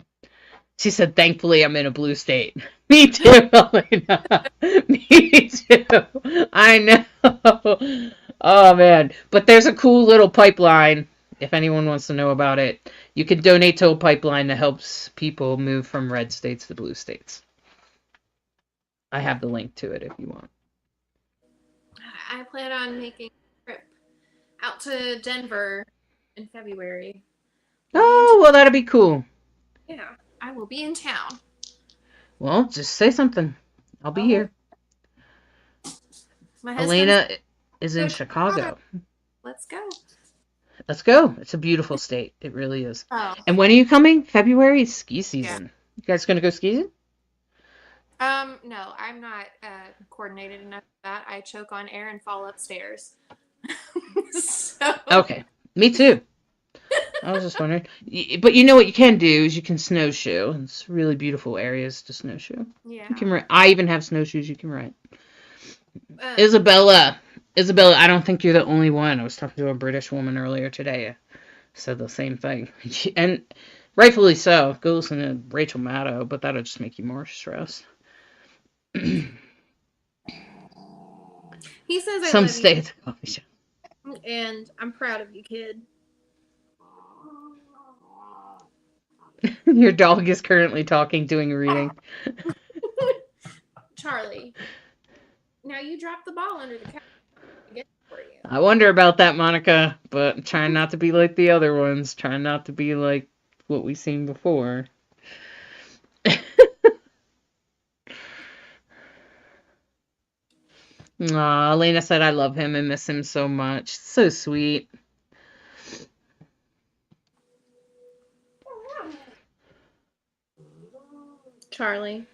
She said, thankfully, I'm in a blue state. Me too, Elena. Me too. I know. Oh, man. But there's a cool little pipeline, if anyone wants to know about it. You can donate to a pipeline that helps people move from red states to blue states. I have the link to it if you want. I plan on making a trip out to Denver in February. Oh, well, that'll be cool. Yeah, I will be in town. Well, just say something. I'll be here. My Elena is in Chicago. Let's go. Let's go. It's a beautiful state. It really is. Oh. And when are you coming? February is ski season. Yeah. You guys gonna go skiing? No, I'm not coordinated enough for that. I choke on air and fall upstairs. So Okay, me too. I was just wondering. But you know what you can do is you can snowshoe. It's really beautiful areas to snowshoe. yeah. You can. I even have snowshoes you can ride. Um, Isabella, I don't think you're the only one. I was talking to a British woman earlier today. Said the same thing, and rightfully so. Go listen to Rachel Maddow, but that'll just make you more stressed. he says I Some love you, stay at the coffee shop. and I'm proud of you, kid. Your dog is currently talking, doing a reading. Charlie, now you dropped the ball under the couch. I get it for you. I wonder about that, Monica, but trying not to be like the other ones. Trying not to be like what we've seen before. Aw, Elena said I love him and miss him so much. So sweet. Charlie.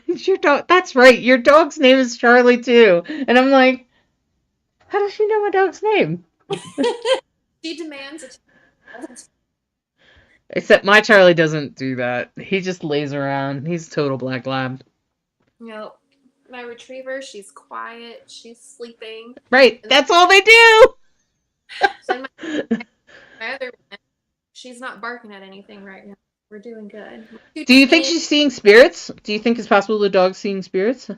It's your dog. That's right. Your dog's name is Charlie too. And I'm like, how does she know my dog's name? She demands it. Except my Charlie doesn't do that. He just lays around. He's a total black lab. No, my retriever, she's quiet, she's sleeping. Right. That's all they do. So my other one, she's not barking at anything right now. We're doing good. Do you think she's seeing spirits? Do you think it's possible the dog's seeing spirits?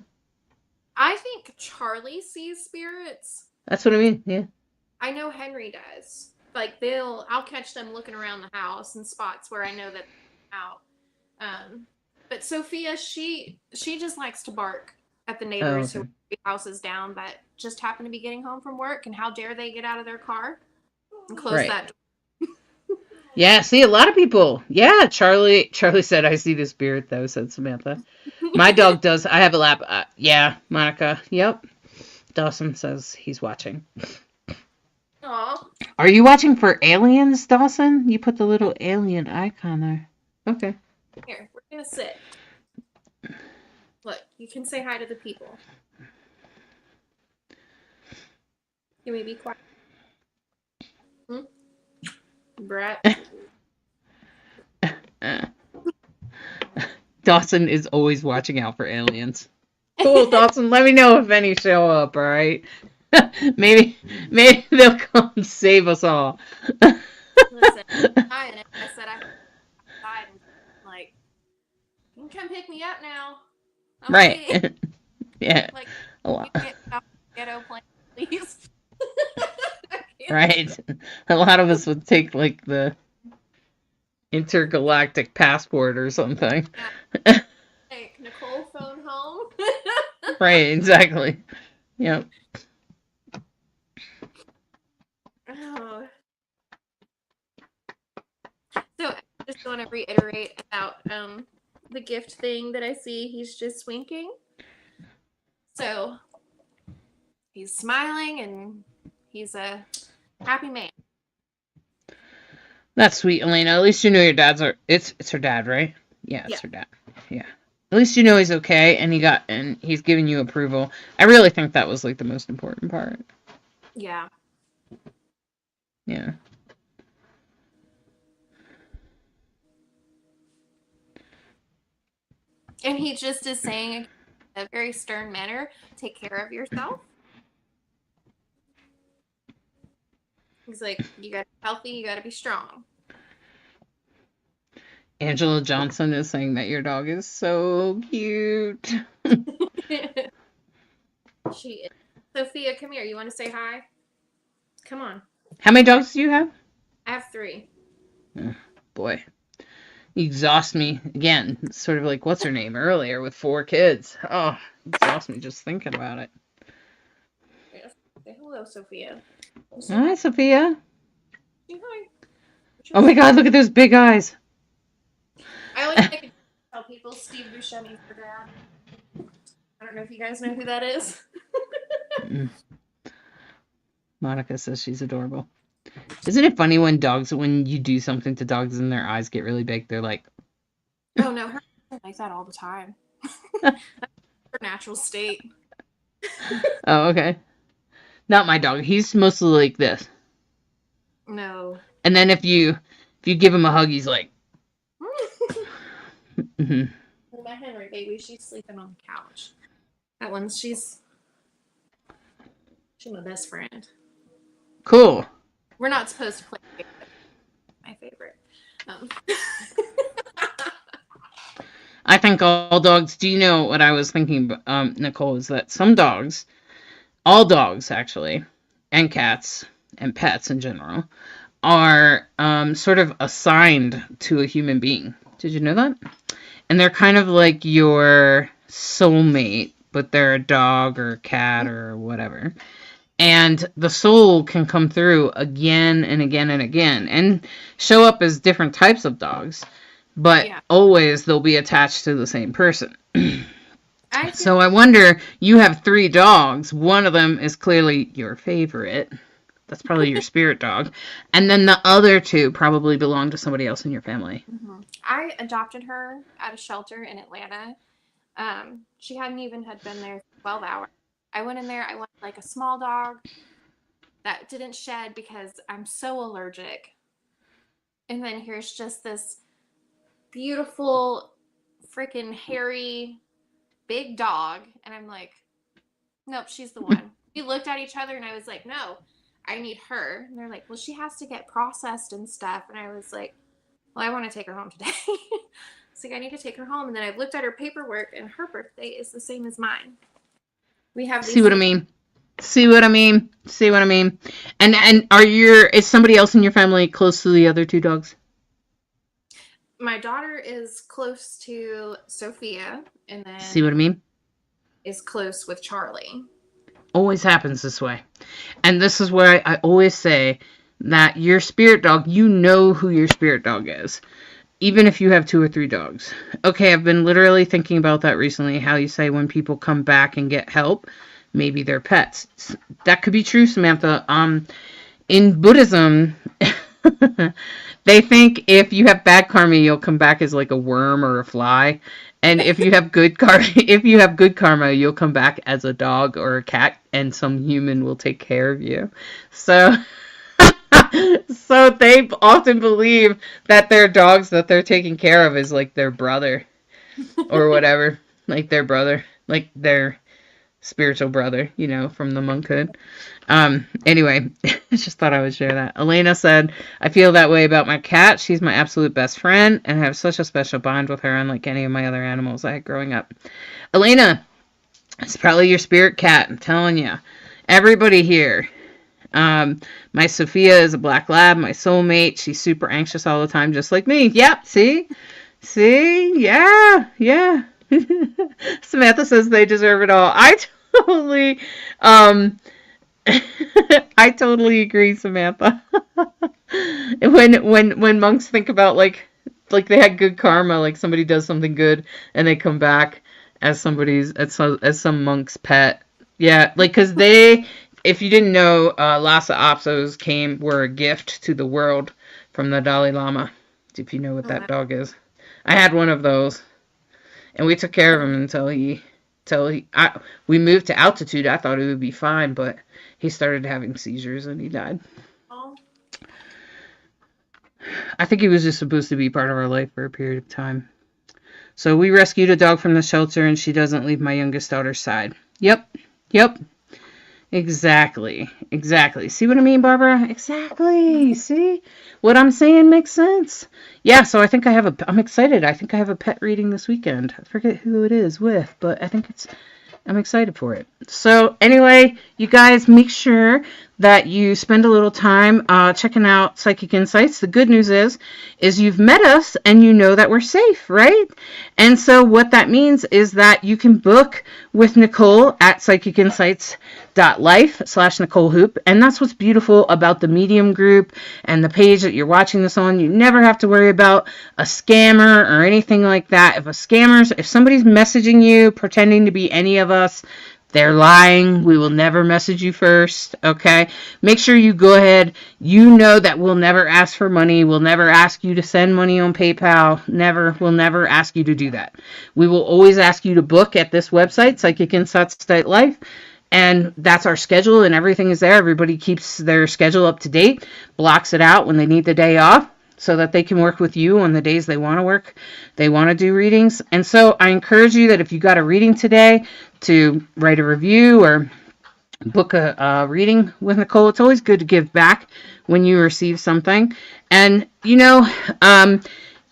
I think Charlie sees spirits. That's what I mean. Yeah. I know Henry does. Like I'll catch them looking around the house in spots where I know that they're out. But Sophia, she just likes to bark at the neighbors who are houses down that just happen to be getting home from work, and how dare they get out of their car and close that door. Yeah, see, a lot of people. Yeah, Charlie said, I see the spirit, though, said Samantha. My dog does. I have a lap. Yeah, Monica. Yep. Dawson says he's watching. Aw. Are you watching for aliens, Dawson? You put the little alien icon there. Okay. Here, we're going to sit. Look, you can say hi to the people. Can we be quiet? Brat. Dawson is always watching out for aliens. Cool, Dawson. Let me know if any show up, all right? maybe they'll come save us all. Listen, hi, and I said I died, and like, you can come pick me up now. Right. Yeah. Like, a lot. Get off the ghetto plane, please. Right. A lot of us would take like the intergalactic passport or something. Yeah. Hey, Nicole, phone home. Right, exactly. Yep. Oh. So I just want to reiterate about the gift thing that I see. He's just winking. So he's smiling and he's a happy man. That's sweet, Elena. At least you know your dad's it's her dad, right? Yeah, it's her dad. Yeah. At least you know he's okay and he's giving you approval. I really think that was like the most important part. Yeah. Yeah. And he just is saying in a very stern manner, take care of yourself. He's like, you gotta be healthy, you gotta be strong. Angela Johnson is saying that your dog is so cute. She is. Sophia, come here. You want to say hi? Come on. How many dogs do you have? I have 3. Oh, boy. You exhaust me again. It's sort of like what's her name earlier with 4 kids. Oh, exhaust me just thinking about it. Say hello, Sophia. Hi, Sophia. Say hi. Oh my God, look at those big eyes. I always like to tell people Steve Buscemi for dad. I don't know if you guys know who that is. Monica says she's adorable. Isn't it funny when you do something to dogs and their eyes get really big, they're like... Oh no, her like that all the time. That's her natural state. Oh, okay. Not my dog. He's mostly like this. No. And then if you give him a hug, he's like. Mm-hmm. My Henry baby, she's sleeping on the couch. That one, she's my best friend. Cool. We're not supposed to play my favorite. I think all dogs. Do you know what I was thinking, Nicole? Is that some dogs, all dogs actually, and cats and pets in general, are sort of assigned to a human being. Did you know that? And they're kind of like your soulmate, but they're a dog or a cat or whatever. And the soul can come through again and again and again and show up as different types of dogs, but always they'll be attached to the same person. So I wonder, you have 3 dogs. One of them is clearly your favorite. That's probably your spirit dog. And then the other 2 probably belong to somebody else in your family. Mm-hmm. I adopted her at a shelter in Atlanta. She hadn't even been there for 12 hours. I went in there. I wanted like a small dog that didn't shed because I'm so allergic. And then here's just this beautiful, freaking hairy, big dog. And I'm like, nope, she's the one. We looked at each other and I was like, no, I need her. And they're like, well, she has to get processed and stuff. And I was like, well, I want to take her home today. It's like, I need to take her home. And then I looked at her paperwork and her birthday is the same as mine. We have these. See what I mean? And is somebody else in your family close to the other 2 dogs? My daughter is close to Sophia, and then see what I mean? Is close with Charlie. Always happens this way. And this is where I always say that your spirit dog, you know who your spirit dog is, even if you have 2 or 3 dogs. Okay, I've been literally thinking about that recently, how you say when people come back and get help, maybe they're pets. That could be true, Samantha. In Buddhism, they think if you have bad karma, you'll come back as like a worm or a fly. And if you have good karma, you'll come back as a dog or a cat, and some human will take care of you. So they often believe that their dogs that they're taking care of is like their brother or whatever, like their brother, like their spiritual brother, from the monkhood. Anyway, I just thought I would share that. Elena said, I feel that way about my cat. She's my absolute best friend, and I have such a special bond with her, unlike any of my other animals I had growing up. Elena, it's probably your spirit cat, I'm telling you. Everybody here. My Sophia is a black lab, my soulmate. She's super anxious all the time, just like me. Yep, see? Yeah. Samantha says they deserve it all. I totally agree, Samantha. when monks think about like they had good karma, like somebody does something good and they come back as some monk's pet. Yeah, like because if you didn't know, Lhasa Apsos were a gift to the world from the Dalai Lama. If you know what that dog is, I had one of those, and we took care of him until we moved to altitude. I thought it would be fine, but he started having seizures and he died. Oh. I think he was just supposed to be part of our life for a period of time. So we rescued a dog from the shelter, and she doesn't leave my youngest daughter's side. Yep. Exactly. See what I mean, Barbara? Exactly. See? What I'm saying makes sense. Yeah, so I'm excited. I think I have a pet reading this weekend. I forget who it is with, but I'm excited for it. So anyway, you guys make sure that you spend a little time checking out Psychic Insights. The good news is you've met us and you know that we're safe, right? And so what that means is that you can book with Nicole at psychicinsights.life/Nicole Hoop. And that's what's beautiful about the Medium group and the page that you're watching this on. You never have to worry about a scammer or anything like that. If somebody's messaging you pretending to be any of us, they're lying. We will never message you first, okay? Make sure you go ahead. You know that we'll never ask for money. We'll never ask you to send money on PayPal. We'll never ask you to do that. We will always ask you to book at this website, psychicinsights.life. And that's our schedule, and everything is there. Everybody keeps their schedule up to date, blocks it out when they need the day off so that they can work with you on the days they want to work, they want to do readings. And so I encourage you that if you got a reading today, to write a review or book a reading with Nicole. It's always good to give back when you receive something. And,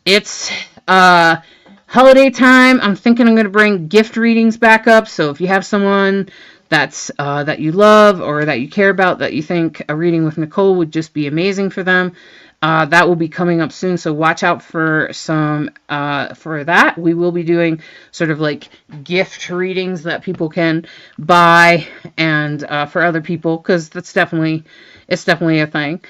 it's holiday time. I'm thinking I'm going to bring gift readings back up. So if you have someone that's that you love or that you care about, that you think a reading with Nicole would just be amazing for them, that will be coming up soon. So watch out for some for that. We will be doing sort of like gift readings that people can buy and for other people, because it's definitely a thing.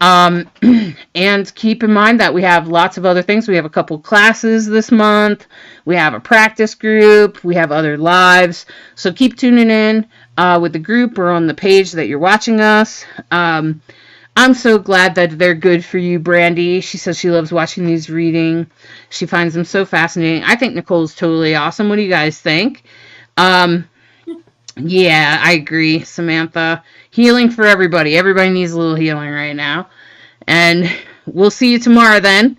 And keep in mind that we have lots of other things. We have a couple classes this month. We have a practice group. We have other lives. So keep tuning in with the group or on the page that you're watching us. I'm so glad that they're good for you, Brandy. She says she loves watching these reading. She finds them so fascinating. I think Nicole's totally awesome. What do you guys think? Yeah, I agree, Samantha. Healing for everybody. Everybody needs a little healing right now. And we'll see you tomorrow then.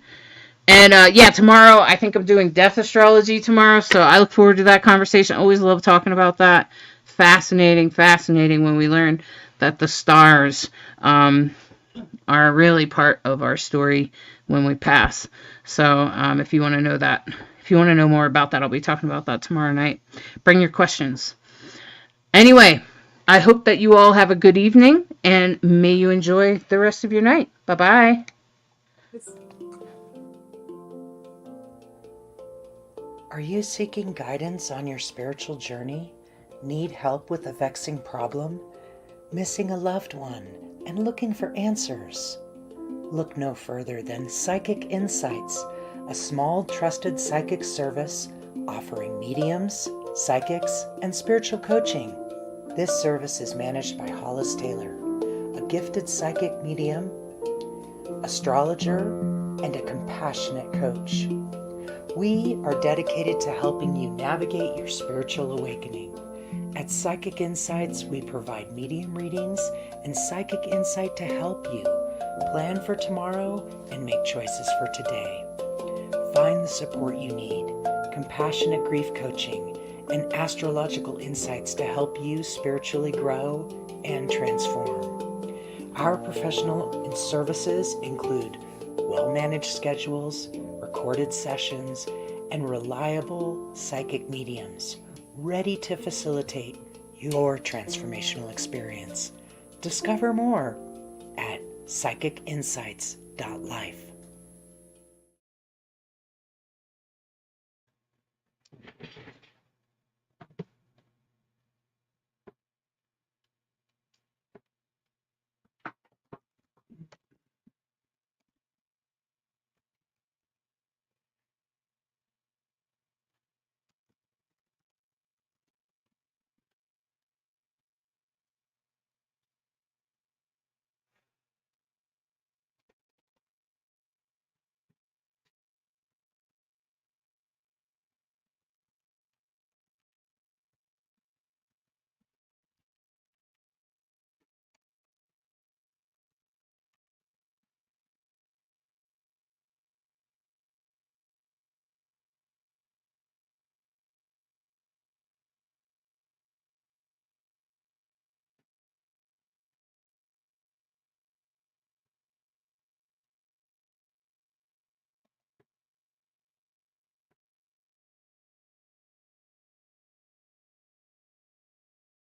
And tomorrow I think I'm doing death astrology tomorrow, so I look forward to that conversation. Always love talking about that. Fascinating when we learn that the stars are really part of our story when we pass. So if you want to know that, if you want to know more about that, I'll be talking about that tomorrow night. Bring your questions. Anyway, I hope that you all have a good evening, and may you enjoy the rest of your night. Bye-bye. Are you seeking guidance on your spiritual journey? Need help with a vexing problem? Missing a loved one and looking for answers? Look no further than Psychic Insights, a small trusted psychic service offering mediums, psychics, and spiritual coaching. This service is managed by Hollis Taylor, a gifted psychic medium, astrologer, and a compassionate coach. We are dedicated to helping you navigate your spiritual awakening. At Psychic Insights, we provide medium readings and psychic insight to help you plan for tomorrow and make choices for today. Find the support you need, compassionate grief coaching, and astrological insights to help you spiritually grow and transform. Our professional services include well-managed schedules, recorded sessions, and reliable psychic mediums ready to facilitate your transformational experience. Discover more at psychicinsights.life.